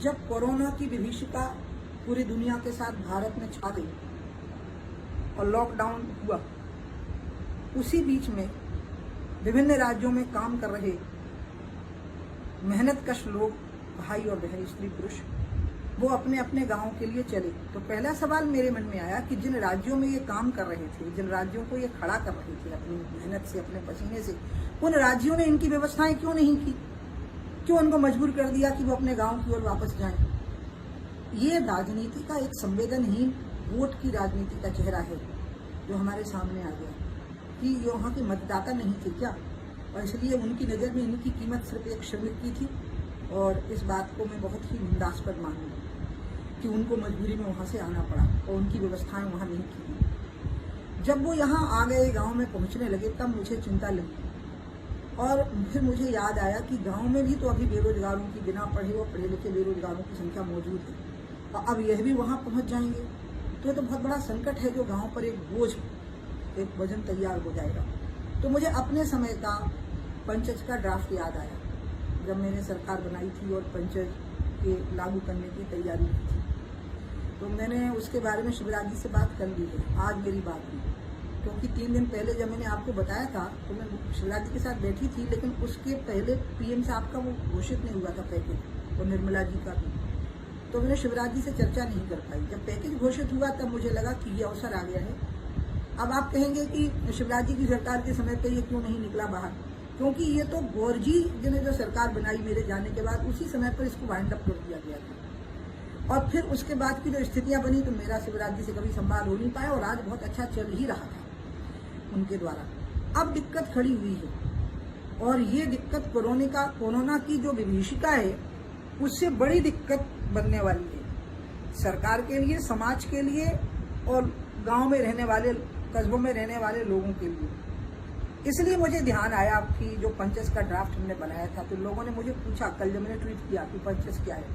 जब कोरोना की विभीषिका पूरी दुनिया के साथ भारत में छा गई और लॉकडाउन हुआ, उसी बीच में विभिन्न राज्यों में काम कर रहे मेहनतकश लोग, भाई और बहन, स्त्री पुरुष, वो अपने अपने गांवों के लिए चले। तो पहला सवाल मेरे मन में आया कि जिन राज्यों में ये काम कर रहे थे, जिन राज्यों को ये खड़ा कर रहे थे अपनी मेहनत से, अपने पसीने से, उन राज्यों ने इनकी व्यवस्थाएं क्यों नहीं की? क्यों उनको मजबूर कर दिया कि वो अपने गांव की ओर वापस जाएं? ये राजनीति का एक संवेदनहीन वोट की राजनीति का चेहरा है जो हमारे सामने आ गया कि यहाँ के मतदाता नहीं थे क्या, और इसलिए उनकी नज़र में इनकी कीमत सिर्फ एक श्रमिक की थी। और इस बात को मैं बहुत ही निंदास्पद मानूंगा कि उनको मजबूरी में वहाँ से आना पड़ा और उनकी व्यवस्थाएं वहाँ नहीं की। जब वो यहाँ आ गए, गांव में पहुँचने लगे, तब मुझे चिंता लगी और फिर मुझे याद आया कि गांव में भी तो अभी बेरोजगारों की, बिना पढ़े और पढ़े लिखे बेरोजगारों की संख्या मौजूद है, और अब यह भी वहाँ पहुँच जाएंगे तो ये तो बहुत बड़ा संकट है जो गाँव पर एक बोझ, एक वजन तैयार हो जाएगा। तो मुझे अपने समय का पंचायत का ड्राफ्ट याद आया जब मैंने सरकार बनाई थी और पंचायत के लागू करने की तैयारी की थी। तो मैंने उसके बारे में शिवराज जी से बात कर ली है। आज मेरी बात हुई, क्योंकि 3 दिन पहले जब मैंने आपको बताया था तो मैं शिवराज जी के साथ बैठी थी, लेकिन उसके पहले पीएम साहब का वो घोषित नहीं हुआ था पैकेज, और निर्मला जी का भी, तो मैंने शिवराज जी से चर्चा नहीं कर पाई। जब पैकेज घोषित हुआ तब मुझे लगा कि ये अवसर आ गया है। अब आप कहेंगे कि शिवराज जी की सरकार के समय पे ये क्यों नहीं निकला बाहर, क्योंकि ये तो गौर जी ने जो सरकार बनाई मेरे जाने के बाद, उसी समय पर इसको वाइंड अप कर दिया गया था। और फिर उसके बाद की जो स्थितियां बनी तो मेरा शिवराज जी से कभी संवाद हो नहीं पाया, और आज बहुत अच्छा चल ही रहा था उनके द्वारा। अब दिक्कत खड़ी हुई है, और ये दिक्कत कोरोना की जो विभीषिका है उससे बड़ी दिक्कत बनने वाली है सरकार के लिए, समाज के लिए, और गाँव में रहने वाले, कस्बों में रहने वाले लोगों के लिए। इसलिए मुझे ध्यान आया कि जो पंचायत का ड्राफ्ट हमने बनाया था, तो लोगों ने मुझे पूछा, कल जब मैंने ट्वीट किया कि पंचायत क्या है,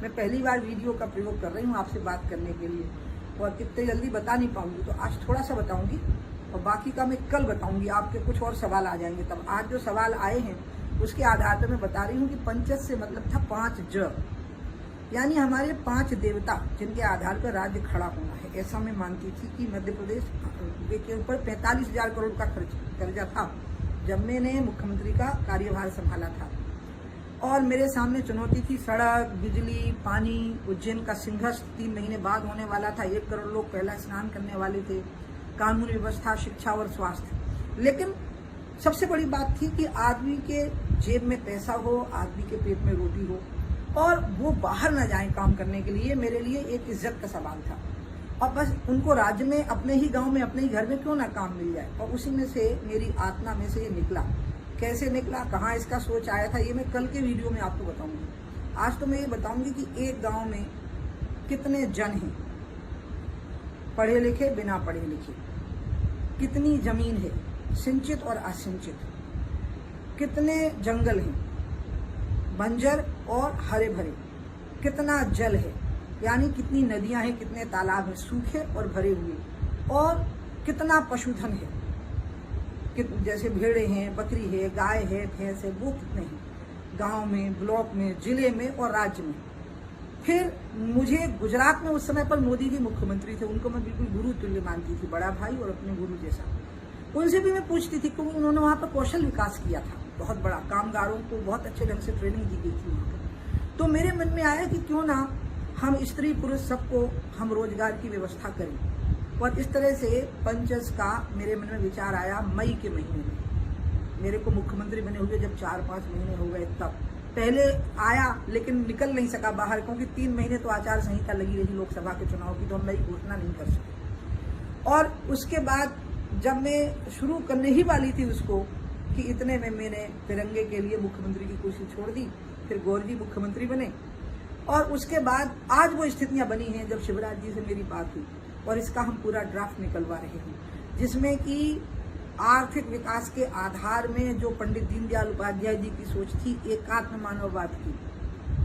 मैं पहली बार वीडियो का प्रयोग कर रही हूँ आपसे बात करने के लिए, और कितने जल्दी बता नहीं पाऊंगी, तो आज थोड़ा सा बताऊंगी और बाकी का मैं कल बताऊंगी। आपके कुछ और सवाल आ जाएंगे तब। आज जो सवाल आए हैं उसके आधार पर मैं बता रही हूँ कि पंचायत से मतलब था 5 ज, यानी हमारे 5 देवता जिनके आधार पर राज्य खड़ा होना है। ऐसा मैं मानती थी कि मध्य प्रदेश के ऊपर 45,000 करोड़ का कर्जा था जब मैंने मुख्यमंत्री का कार्यभार संभाला था, और मेरे सामने चुनौती थी सड़क, बिजली, पानी, उज्जैन का सिंहस्थ 3 महीने बाद होने वाला था, 1 करोड़ लोग पहला स्नान करने वाले थे, कानून व्यवस्था, शिक्षा और स्वास्थ्य। लेकिन सबसे बड़ी बात थी कि आदमी के जेब में पैसा हो, आदमी के पेट में रोटी हो, और वो बाहर न जाए काम करने के लिए। मेरे लिए एक इज्जत का सवाल था, और बस उनको राज्य में, अपने ही गांव में, अपने ही घर में क्यों ना काम मिल जाए। और उसी में से, मेरी आत्मा में से ये निकला। कैसे निकला, कहाँ इसका सोच आया था, ये मैं कल के वीडियो में आपको बताऊंगी। आज तो मैं ये बताऊंगी कि एक गांव में कितने जन हैं, पढ़े लिखे, बिना पढ़े लिखे, कितनी जमीन है, सिंचित और असिंचित, कितने जंगल हैं, बंजर और हरे भरे, कितना जल है, यानी कितनी नदियां हैं, कितने तालाब हैं, सूखे और भरे हुए, और कितना पशुधन है, जैसे भेड़े हैं, बकरी है, गाय है, भैंस है, वो कितने हैं गांव में, ब्लॉक में, जिले में और राज्य में। फिर मुझे गुजरात में उस समय पर मोदी जी मुख्यमंत्री थे, उनको मैं बिल्कुल गुरु तुल्य मानती थी, बड़ा भाई और अपने गुरु जैसा। उनसे भी मैं पूछती थी, क्योंकि उन्होंने वहाँ पर कौशल विकास किया था बहुत बड़ा, कामगारों को बहुत अच्छे ढंग से ट्रेनिंग दी गई थी वहाँ पर। तो मेरे मन में आया कि क्यों ना हम स्त्री पुरुष सबको हम रोजगार की व्यवस्था करें, और इस तरह से पंचायत का मेरे मन में विचार आया मई के महीने में। मेरे को मुख्यमंत्री बने हुए जब 4-5 महीने हो गए, तब पहले आया, लेकिन निकल नहीं सका बाहर, क्योंकि 3 महीने तो आचार संहिता लगी रही लोकसभा के चुनाव की, तो हम नई घोषणा नहीं कर सके। और उसके बाद जब मैं शुरू करने ही वाली थी उसको, कि इतने में मैंने तिरंगे के लिए मुख्यमंत्री की कुर्सी छोड़ दी, फिर गौर जी मुख्यमंत्री बने, और उसके बाद आज वो स्थितियां बनी हैं जब शिवराज जी से मेरी बात हुई, और इसका हम पूरा ड्राफ्ट निकलवा रहे हैं, जिसमें कि आर्थिक विकास के आधार में जो पंडित दीनदयाल उपाध्याय जी की सोच थी एकात्म मानववाद की,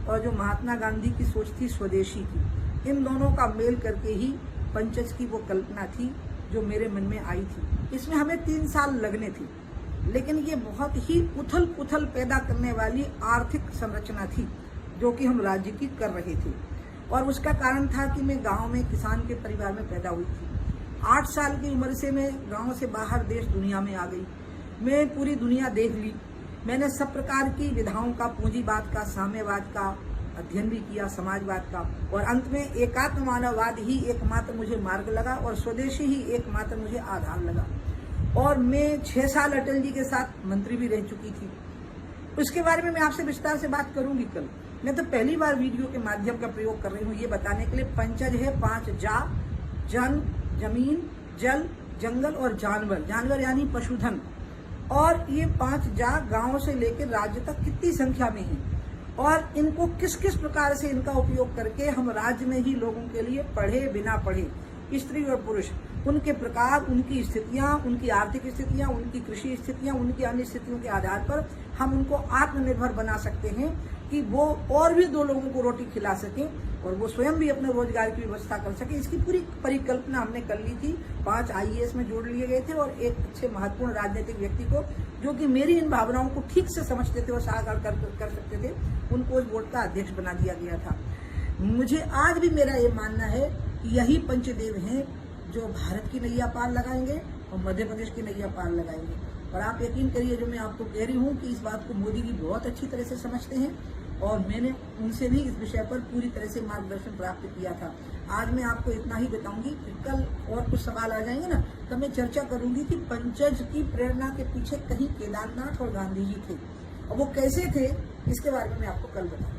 और जो महात्मा गांधी की सोच थी स्वदेशी की, इन दोनों का मेल करके ही पंचायत की वो कल्पना थी जो मेरे मन में आई थी। इसमें हमें 3 साल लगने थे, लेकिन ये बहुत ही उथल पुथल पैदा करने वाली आर्थिक संरचना थी, जो कि हम राज्य की कर रहे थे। और उसका कारण था कि मैं गांव में किसान के परिवार में पैदा हुई थी। 8 साल की उम्र से मैं गांव से बाहर देश दुनिया में आ गई। मैं पूरी दुनिया देख ली। मैंने सब प्रकार की विधाओं का, पूंजीवाद का, साम्यवाद का अध्ययन भी किया, समाजवाद का, और अंत में एकात्म मानववाद ही एकमात्र मुझे मार्ग लगा और स्वदेशी ही एकमात्र मुझे आधार लगा। और मैं 6 साल अटल जी के साथ मंत्री भी रह चुकी थी। उसके बारे में मैं आपसे विस्तार से बात करूंगी कल। मैं तो पहली बार वीडियो के माध्यम का प्रयोग कर रही हूँ ये बताने के लिए। पंचज है 5 जा, जन, जमीन, जल, जंगल और जानवर। जानवर यानी पशुधन। और ये 5 जा गांव से लेकर राज्य तक कितनी संख्या में है, और इनको किस किस प्रकार से इनका उपयोग करके हम राज्य में ही लोगों के लिए पढ़े बिना पढ़े, स्त्री और पुरुष, उनके प्रकार, उनकी स्थितियां, उनकी आर्थिक स्थितियां, उनकी कृषि स्थितियां, उनकी अन्य स्थितियों के आधार पर हम उनको आत्मनिर्भर बना सकते हैं कि वो और भी 2 लोगों को रोटी खिला सकें और वो स्वयं भी अपने रोजगार की व्यवस्था कर सके। इसकी पूरी परिकल्पना हमने कर ली थी। 5 IAS में जोड़ लिए गए थे और एक अच्छे महत्वपूर्ण राजनीतिक व्यक्ति को, जो कि मेरी इन भावनाओं को ठीक से समझते थे और साकार कर सकते थे, उनको उस बोर्ड का अध्यक्ष बना दिया गया था। मुझे आज भी मेरा ये मानना है कि यही पंचदेव हैं जो भारत की नैया पार लगाएंगे और मध्य प्रदेश की नैया पार लगाएंगे। और आप यकीन करिए, जो मैं आपको कह रही हूँ कि इस बात को मोदी जी बहुत अच्छी तरह से समझते हैं और मैंने उनसे भी इस विषय पर पूरी तरह से मार्गदर्शन प्राप्त किया था। आज मैं आपको इतना ही बताऊंगी कि कल और कुछ सवाल आ जाएंगे ना, तब मैं चर्चा करूंगी कि पंचज की प्रेरणा के पीछे कहीं केदारनाथ और गांधी जी थे और वो कैसे थे, इसके बारे में मैं आपको कल बताऊंगी।